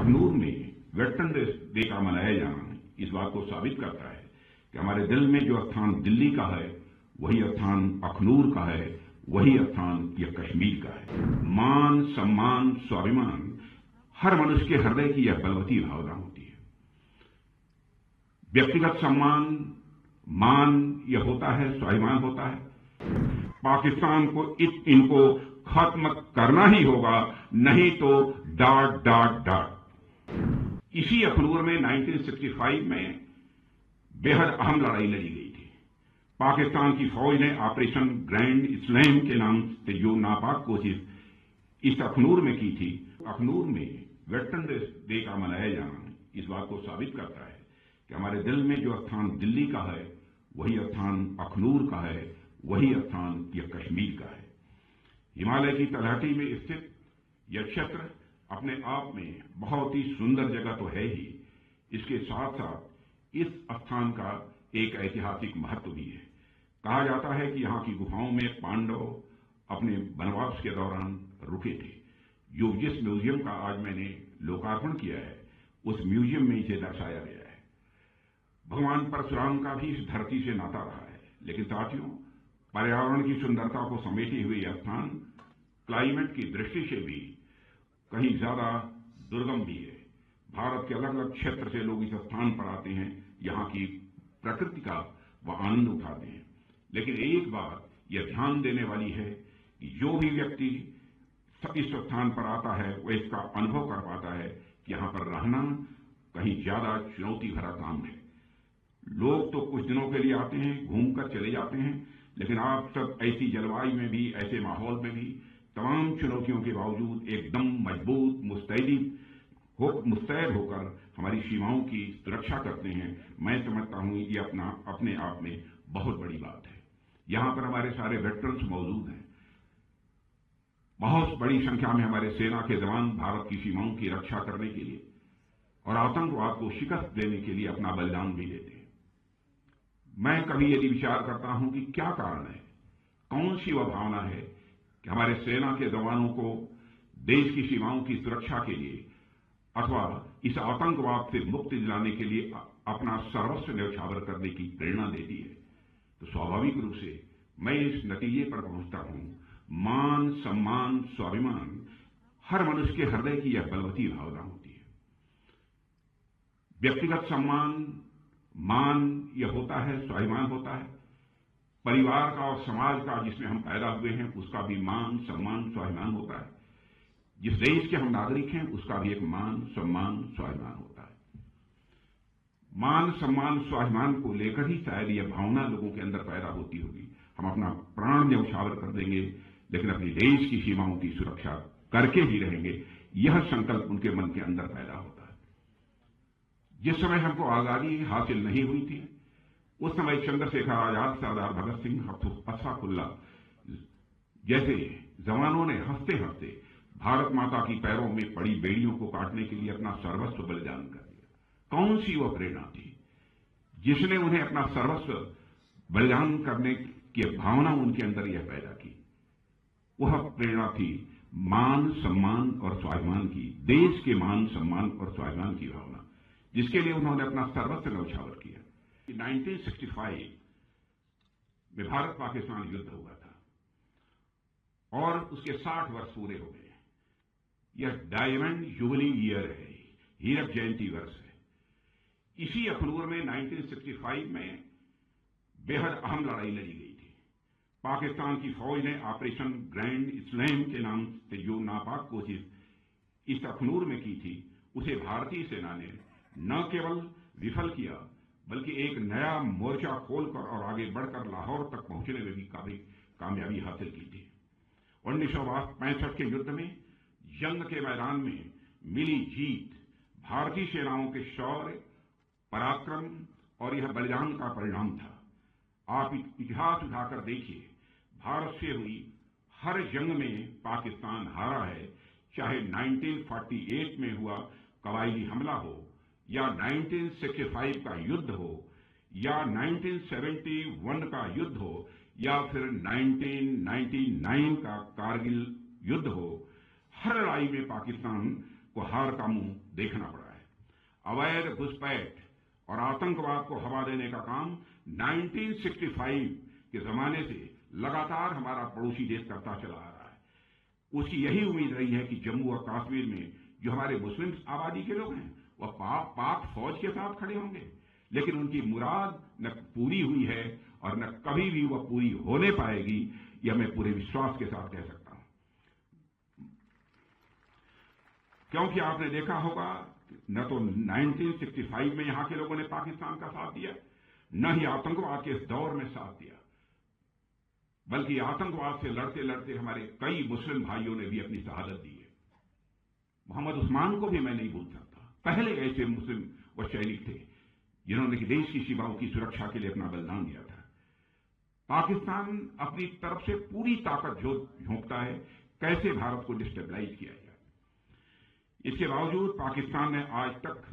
अखनूर में veteran day का मनाया जाना इस बात को साबित करता है कि हमारे दिल में जो स्थान दिल्ली का है वही स्थान अखनूर का है, वही स्थान यह कश्मीर का है। मान, सम्मान, स्वाभिमान हर मनुष्य के हृदय की यह बलवती भावना होती है। व्यक्तिगत सम्मान, मान यह होता है, स्वाभिमान होता है। पाकिस्तान को इनको खत्म करना ही होगा, नहीं तो डाट डाट डाट। इसी अखनूर में 1965 में बेहद अहम लड़ाई लड़ी गई थी। पाकिस्तान की फौज ने ऑपरेशन ग्रैंड स्लैम के नाम से जो नापाक कोशिश इस अखनूर में की थी। अखनूर में वेटरन डे का मनाया जाना इस बात को साबित करता है कि हमारे दिल में जो स्थान दिल्ली का है वही स्थान अखनूर का है, वही स्थान यह कश्मीर का है। हिमालय की तलहटी में स्थित यह क्षेत्र अपने आप में बहुत ही सुंदर जगह तो है ही, इसके साथ साथ इस स्थान का एक ऐतिहासिक महत्व भी है। कहा जाता है कि यहाँ की गुफाओं में पांडव अपने वनवास के दौरान रुके थे। जिस म्यूजियम का आज मैंने लोकार्पण किया है उस म्यूजियम में इसे दर्शाया गया है। भगवान परशुराम का भी इस धरती से नाता रहा है। लेकिन साथियों, पर्यावरण की सुंदरता को समेटे हुए यह स्थान क्लाइमेट की दृष्टि से भी कहीं ज्यादा दुर्गम भी है। भारत के अलग अलग क्षेत्र से लोग इस स्थान पर आते हैं, यहाँ की प्रकृति का वह आनंद उठाते हैं। लेकिन एक बात यह ध्यान देने वाली है कि जो भी व्यक्ति इस स्थान पर आता है वह इसका अनुभव कर पाता है कि यहाँ पर रहना कहीं ज्यादा चुनौती भरा काम है। लोग तो कुछ दिनों के लिए आते हैं, घूमकर चले जाते हैं, लेकिन आप सब ऐसी जलवायु में भी, ऐसे माहौल में भी तमाम चुनौतियों के बावजूद एकदम मजबूत मुस्तैद होकर हमारी सीमाओं की सुरक्षा करते हैं। मैं समझता हूं ये अपने आप में बहुत बड़ी बात है। यहां पर हमारे सारे वेटरन्स मौजूद हैं। बहुत बड़ी संख्या में हमारे सेना के जवान भारत की सीमाओं की रक्षा करने के लिए और आतंकवाद को शिकस्त देने के लिए अपना बलिदान भी देते हैं। मैं कभी यदि विचार करता हूं कि क्या कारण है, कौन सी वह भावना है कि हमारे सेना के जवानों को देश की सीमाओं की सुरक्षा के लिए अथवा इस आतंकवाद से मुक्ति दिलाने के लिए अपना सर्वस्व न्यौछावर करने की प्रेरणा देती है, तो स्वाभाविक रूप से मैं इस नतीजे पर पहुंचता हूं, मान, सम्मान, स्वाभिमान हर मनुष्य के हृदय की यह बलवती भावना होती है। व्यक्तिगत सम्मान, मान यह होता है, स्वाभिमान होता है। परिवार का और समाज का जिसमें हम पैदा हुए हैं उसका भी मान, सम्मान, स्वाभिमान होता है। जिस देश के हम नागरिक हैं उसका भी एक मान, सम्मान, स्वाभिमान होता है। मान, सम्मान, स्वाभिमान को लेकर ही शायद यह भावना लोगों के अंदर पैदा होती होगी। हम अपना प्राण न्यौछावर कर देंगे लेकिन अपने देश की सीमाओं की सुरक्षा करके ही रहेंगे, यह संकल्प उनके मन के अंदर पैदा होता है। जिस समय हमको आजादी हासिल नहीं हुई थी उस समय चंद्रशेखर आजाद, सरदार भगत सिंह, अशफाकुल्ला जैसे जवानों ने हंसते हंसते भारत माता की पैरों में पड़ी बेड़ियों को काटने के लिए अपना सर्वस्व बलिदान कर दिया। कौन सी वह प्रेरणा थी जिसने उन्हें अपना सर्वस्व बलिदान करने की भावना उनके अंदर यह पैदा की? वह प्रेरणा थी मान, सम्मान और स्वाभिमान की, देश के मान, सम्मान और स्वाभिमान की भावना, जिसके लिए उन्होंने अपना सर्वस्व न्यौछावर किया। 1965 में भारत पाकिस्तान युद्ध हुआ था और उसके 60 वर्ष पूरे हो गए। यह डायमंड जुबली ईयर है, हीरक जयंती वर्ष है। इसी अखनूर में 1965 में बेहद अहम लड़ाई लड़ी गई थी। पाकिस्तान की फौज ने ऑपरेशन ग्रैंड स्लैम के नाम से जो नापाक कोशिश इस अखनूर में की थी उसे भारतीय सेना ने न केवल विफल किया बल्कि एक नया मोर्चा खोलकर और आगे बढ़कर लाहौर तक पहुंचने में भी काफी कामयाबी हासिल की थी। 1965 के युद्ध में जंग के मैदान में मिली जीत भारतीय सेनाओं के शौर्य, पराक्रम और यह बलिदान का परिणाम था। आप इतिहास उठाकर देखिए, भारत से हुई हर जंग में पाकिस्तान हारा है, चाहे 1948 में हुआ कबायली हमला हो या 1965 का युद्ध हो या 1971 का युद्ध हो या फिर 1999 का कारगिल युद्ध हो। हर लड़ाई में पाकिस्तान को हार का मुंह देखना पड़ा है। अवैध घुसपैठ और आतंकवाद को हवा देने का काम 1965 के जमाने से लगातार हमारा पड़ोसी देश करता चला आ रहा है। उसकी यही उम्मीद रही है कि जम्मू और कश्मीर में जो हमारे मुस्लिम आबादी के लोग हैं वह पाक फौज के साथ खड़े होंगे, लेकिन उनकी मुराद न पूरी हुई है और न कभी भी वह पूरी होने पाएगी, यह मैं पूरे विश्वास के साथ कह सकता हूं। क्योंकि आपने देखा होगा न तो 1965 में यहां के लोगों ने पाकिस्तान का साथ दिया, न ही आतंकवाद के इस दौर में साथ दिया, बल्कि आतंकवाद से लड़ते लड़ते हमारे कई मुस्लिम भाइयों ने भी अपनी शहादत दी है। मोहम्मद उस्मान को भी मैं नहीं भूल सकता। पहले ऐसे मुस्लिम व सैनिक थे जिन्होंने देश की सीमाओं की सुरक्षा के लिए अपना बलिदान दिया था। पाकिस्तान अपनी तरफ से पूरी ताकत झोंकता है कैसे भारत को डिस्टेबलाइज किया जाए। इसके बावजूद पाकिस्तान ने आज तक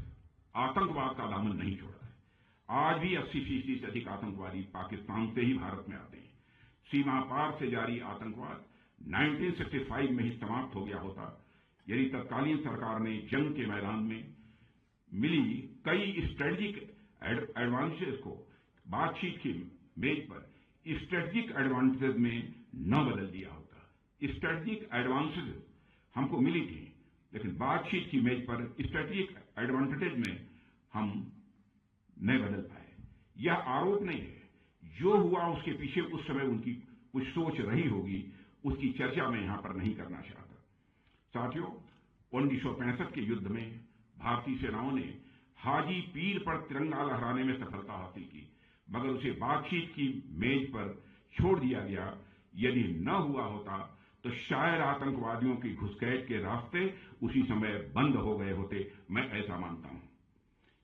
आतंकवाद का दामन नहीं छोड़ा है। आज भी 80% से अधिक आतंकवादी पाकिस्तान से ही भारत में आते हैं। सीमा पार से जारी आतंकवाद 1965 में ही समाप्त हो गया होता यदि तत्कालीन सरकार ने जंग के मैदान में मिली कई स्ट्रेटेजिक एडवांटेज को बातचीत की मेज पर स्ट्रेटेजिक एडवांटेज में न बदल दिया होता। स्ट्रेटेजिक एडवांटेज हमको मिली थी, लेकिन बातचीत की मेज पर स्ट्रेटेजिक एडवांटेज में हम नहीं बदल पाए। यह आरोप नहीं है, जो हुआ उसके पीछे उस समय उनकी कुछ सोच रही होगी, उसकी चर्चा मैं यहां पर नहीं करना चाहता। साथियों, 1965 के युद्ध में भारतीय सेनाओं ने हाजी पीर पर तिरंगा लहराने में सफलता हासिल की, मगर उसे बातचीत की मेज पर छोड़ दिया गया। यदि न हुआ होता तो शायद आतंकवादियों की घुसपैठ के रास्ते उसी समय बंद हो गए होते, मैं ऐसा मानता हूं।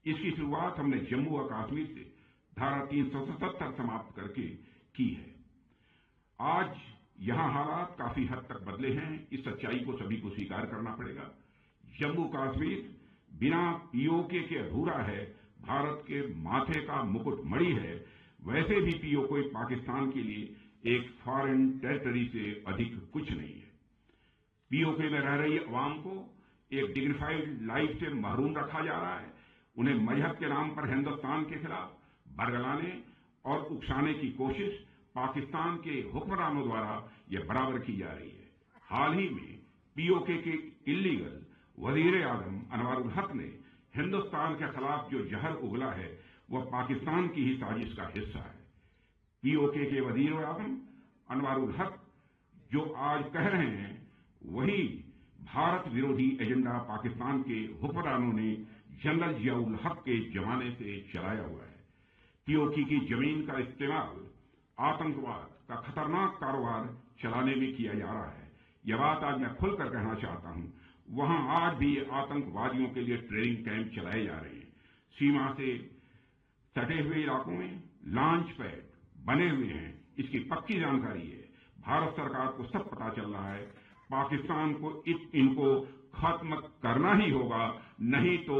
इसकी शुरुआत हमने जम्मू और कश्मीर से धारा 377 समाप्त करके की है। आज यहां हालात काफी हद तक बदले हैं, इस सच्चाई को सभी को स्वीकार करना पड़ेगा। जम्मू कश्मीर बिना पीओके के अधूरा है, भारत के माथे का मुकुट मणि है। वैसे भी पीओके पाकिस्तान के लिए एक फॉरेन टेरिटरी से अधिक कुछ नहीं है। पीओके में रह रही अवाम को एक डिग्निफाइड लाइफ से महरूम रखा जा रहा है। उन्हें मजहब के नाम पर हिंदुस्तान के खिलाफ बरगलाने और उकसाने की कोशिश पाकिस्तान के हुक्मरानों द्वारा यह बराबर की जा रही है। हाल ही में पीओके के इल्लीगल वजीर आजम अनवारुल हक ने हिंदुस्तान के खिलाफ जो जहर उगला है वह पाकिस्तान की ही साजिश का हिस्सा है। पीओके के वजीर आजम अनवारुल हक जो आज कह रहे हैं वही भारत विरोधी एजेंडा पाकिस्तान के हुक्मरानों ने जनरल जियाउल हक के जमाने से चलाया हुआ है। पीओके की जमीन का इस्तेमाल आतंकवाद का खतरनाक कारोबार चलाने में किया जा रहा है। यह बात आज मैं खुलकर कहना चाहता हूं। वहां आज भी आतंकवादियों के लिए ट्रेनिंग कैंप चलाए जा रहे हैं। सीमा से सटे हुए इलाकों में लॉन्च पैड बने हुए हैं, इसकी पक्की जानकारी है। भारत सरकार को सब पता चल रहा है। पाकिस्तान को इनको खत्म करना ही होगा, नहीं तो ...